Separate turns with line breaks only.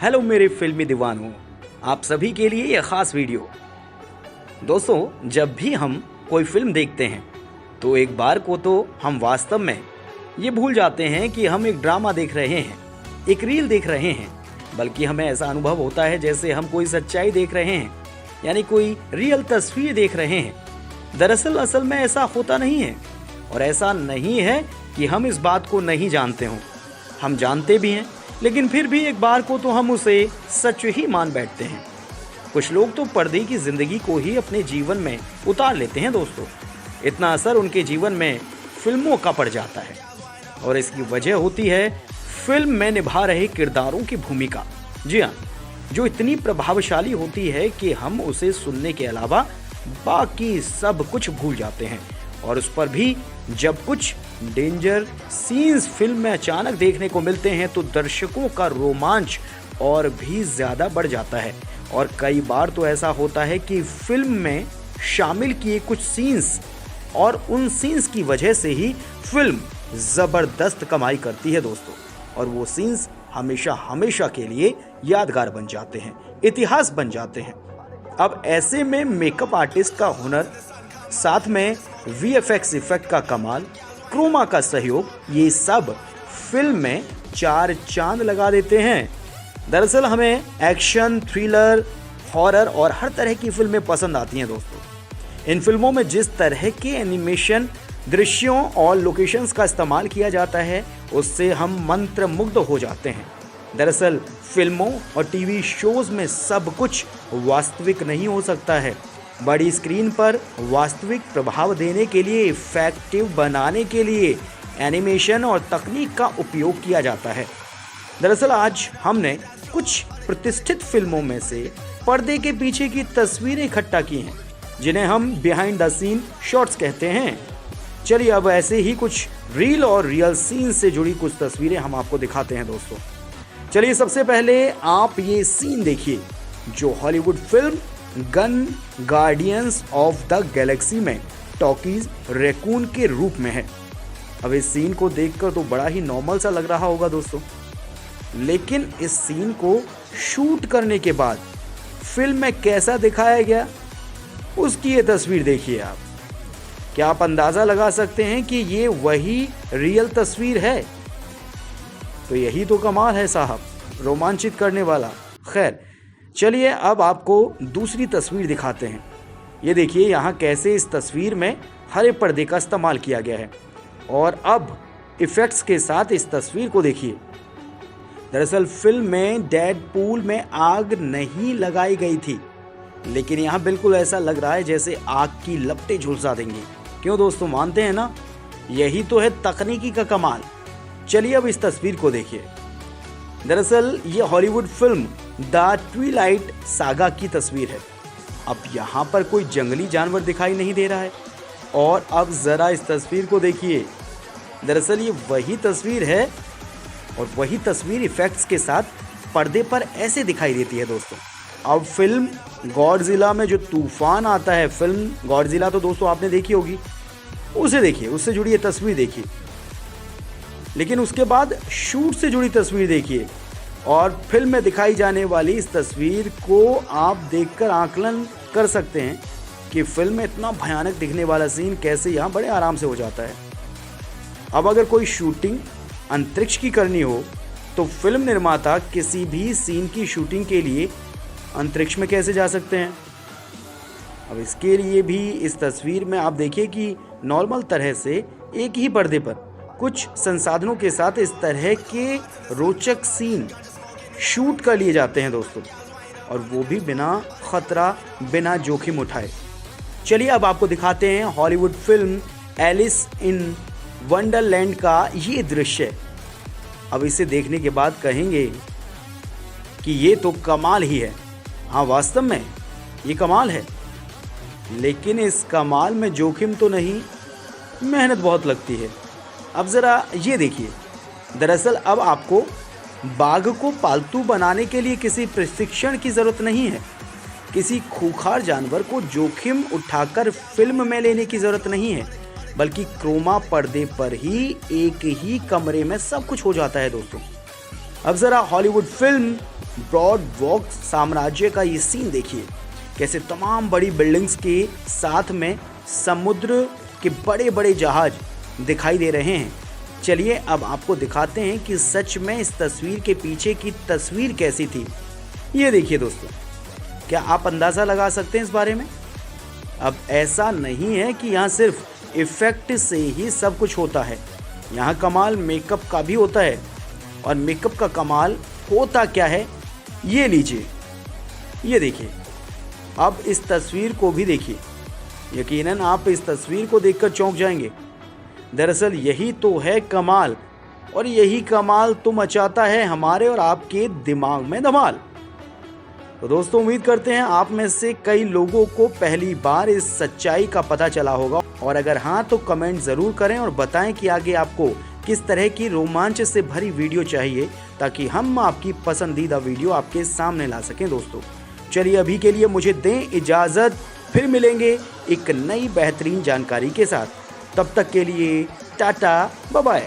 Hello मेरे फिल्मी दीवानों, आप सभी के लिए यह खास वीडियो। दोस्तों, जब भी हम कोई फिल्म देखते हैं तो एक बार को तो हम वास्तव में ये भूल जाते हैं कि हम एक ड्रामा देख रहे हैं, एक रील देख रहे हैं, बल्कि हमें ऐसा अनुभव होता है जैसे हम कोई सच्चाई देख रहे हैं, यानी कोई रियल तस्वीर देख रहे हैं। दरअसल असल में ऐसा होता नहीं है, और ऐसा नहीं है कि हम इस बात को नहीं जानते हों। हम जानते भी हैं, लेकिन फिर भी एक बार को तो हम उसे सच ही मान बैठते हैं। कुछ लोग तो पर्दे की जिंदगी को ही अपने जीवन में उतार लेते हैं दोस्तों। इतना असर उनके जीवन में फिल्मों का पड़ जाता है, और इसकी वजह होती है फिल्म में निभा रहे किरदारों की भूमिका। जी हाँ, जो इतनी प्रभावशाली होती है कि हम उसे सुनने के अलावा बाकी सब कुछ भूल जाते हैं। और उस पर भी जब कुछ डेंजर सीन्स फिल्म में अचानक देखने को मिलते हैं तो दर्शकों का रोमांच और भी ज़्यादा बढ़ जाता है। और कई बार तो ऐसा होता है कि फिल्म में शामिल किए कुछ सीन्स और उन सीन्स की वजह से ही फिल्म ज़बरदस्त कमाई करती है दोस्तों। और वो सीन्स हमेशा हमेशा के लिए यादगार बन जाते हैं, इतिहास बन जाते हैं। अब ऐसे में मेकअप आर्टिस्ट का हुनर, साथ में वीएफएक्स इफेक्ट का कमाल, क्रोमा का सहयोग, ये सब फिल्म में चार चांद लगा देते हैं। दरअसल हमें एक्शन, थ्रिलर, हॉरर और हर तरह की फिल्में पसंद आती हैं दोस्तों। इन फिल्मों में जिस तरह के एनिमेशन, दृश्यों और लोकेशंस का इस्तेमाल किया जाता है, उससे हम मंत्रमुग्ध हो जाते हैं। दरअसल फिल्मों और टीवी शोज में सब कुछ वास्तविक नहीं हो सकता है। बड़ी स्क्रीन पर वास्तविक प्रभाव देने के लिए, इफेक्टिव बनाने के लिए एनिमेशन और तकनीक का उपयोग किया जाता है। दरअसल आज हमने कुछ प्रतिष्ठित फिल्मों में से पर्दे के पीछे की तस्वीरें इकट्ठा की हैं, जिन्हें हम बिहाइंड द सीन शॉट्स कहते हैं। चलिए अब ऐसे ही कुछ रील और रियल सीन से जुड़ी कुछ तस्वीरें हम आपको दिखाते हैं दोस्तों। चलिए सबसे पहले आप ये सीन देखिए, जो Hollywood film gun guardians of the Galaxy में टॉकीज रैकून के रूप में है। अब इस सीन को देखकर तो बड़ा ही नॉर्मल सा लग रहा होगा दोस्तों, लेकिन इस सीन को शूट करने के बाद फिल्म में कैसा दिखाया गया, उसकी ये तस्वीर देखिए आप। क्या आप अंदाज़ा लगा सकते हैं कि ये वही रियल तस्वीर है? तो यही तो कमाल है साहब, रोमांचित करने वाला। खैर चलिए अब आपको दूसरी तस्वीर दिखाते हैं। ये देखिए यहाँ कैसे इस तस्वीर में हरे पर्दे का इस्तेमाल किया गया है, और अब इफ़ेक्ट्स के साथ इस तस्वीर को देखिए। दरअसल फिल्म में डेडपूल में आग नहीं लगाई गई थी, लेकिन यहाँ बिल्कुल ऐसा लग रहा है जैसे आग की लपटें झुलसा देंगे। क्यों दोस्तों, मानते हैं ना? यही तो है तकनीकी का कमाल। चलिए अब इस तस्वीर को देखिए। दरअसल ये Hollywood film the Twilight saga की तस्वीर है। अब यहाँ पर कोई जंगली जानवर दिखाई नहीं दे रहा है, और अब ज़रा इस तस्वीर को देखिए। दरअसल ये वही तस्वीर है, और वही तस्वीर इफ़ेक्ट्स के साथ पर्दे पर ऐसे दिखाई देती है दोस्तों। अब फिल्म गॉडजिला में जो तूफान आता है, फिल्म गॉडजिला तो दोस्तों आपने देखी होगी, उसे देखिए, उससे जुड़ी ये तस्वीर देखिए। लेकिन उसके बाद शूट से जुड़ी तस्वीर देखिए, और फिल्म में दिखाई जाने वाली इस तस्वीर को आप देखकर आकलन कर सकते हैं कि फिल्म में इतना भयानक दिखने वाला सीन कैसे यहाँ बड़े आराम से हो जाता है। अब अगर कोई शूटिंग अंतरिक्ष की करनी हो, तो फिल्म निर्माता किसी भी सीन की शूटिंग के लिए अंतरिक्ष में कैसे जा सकते हैं? अब इसके लिए भी इस तस्वीर में आप देखिए कि नॉर्मल तरह से एक ही पर्दे पर कुछ संसाधनों के साथ इस तरह के रोचक सीन शूट कर लिए जाते हैं दोस्तों, और वो भी बिना खतरा, बिना जोखिम उठाए। चलिए अब आपको दिखाते हैं Hollywood film Alice in Wonderland का ये दृश्य। अब इसे देखने के बाद कहेंगे कि ये तो कमाल ही है। हाँ, वास्तव में ये कमाल है, लेकिन इस कमाल में जोखिम तो नहीं, मेहनत बहुत लगती है। अब ज़रा ये देखिए। दरअसल अब आपको बाघ को पालतू बनाने के लिए किसी प्रशिक्षण की ज़रूरत नहीं है, किसी खूंखार जानवर को जोखिम उठाकर फिल्म में लेने की ज़रूरत नहीं है, बल्कि क्रोमा पर्दे पर ही एक ही कमरे में सब कुछ हो जाता है दोस्तों। अब ज़रा हॉलीवुड फिल्म ब्रॉड वॉक साम्राज्य का ये सीन देखिए, कैसे तमाम बड़ी बिल्डिंग्स के साथ में समुद्र के बड़े बड़े जहाज दिखाई दे रहे हैं। चलिए अब आपको दिखाते हैं कि सच में इस तस्वीर के पीछे की तस्वीर कैसी थी। ये देखिए दोस्तों, क्या आप अंदाज़ा लगा सकते हैं इस बारे में? अब ऐसा नहीं है कि यहाँ सिर्फ इफ़ेक्ट से ही सब कुछ होता है, यहाँ कमाल मेकअप का भी होता है। और मेकअप का कमाल होता क्या है, ये लीजिए, ये देखिए। अब इस तस्वीर को भी देखिए, यकीनन आप इस तस्वीर को देखकर चौंक जाएंगे। दरअसल यही तो है कमाल, और यही कमाल तो मचाता है हमारे और आपके दिमाग में धमाल। तो दोस्तों, उम्मीद करते हैं आप में से कई लोगों को पहली बार इस सच्चाई का पता चला होगा, और अगर हाँ तो कमेंट ज़रूर करें और बताएं कि आगे आपको किस तरह की रोमांच से भरी वीडियो चाहिए, ताकि हम आपकी पसंदीदा वीडियो आपके सामने ला सकें। दोस्तों चलिए अभी के लिए मुझे दें इजाज़त, फिर मिलेंगे एक नई बेहतरीन जानकारी के साथ। तब तक के लिए टाटा बाय बाय।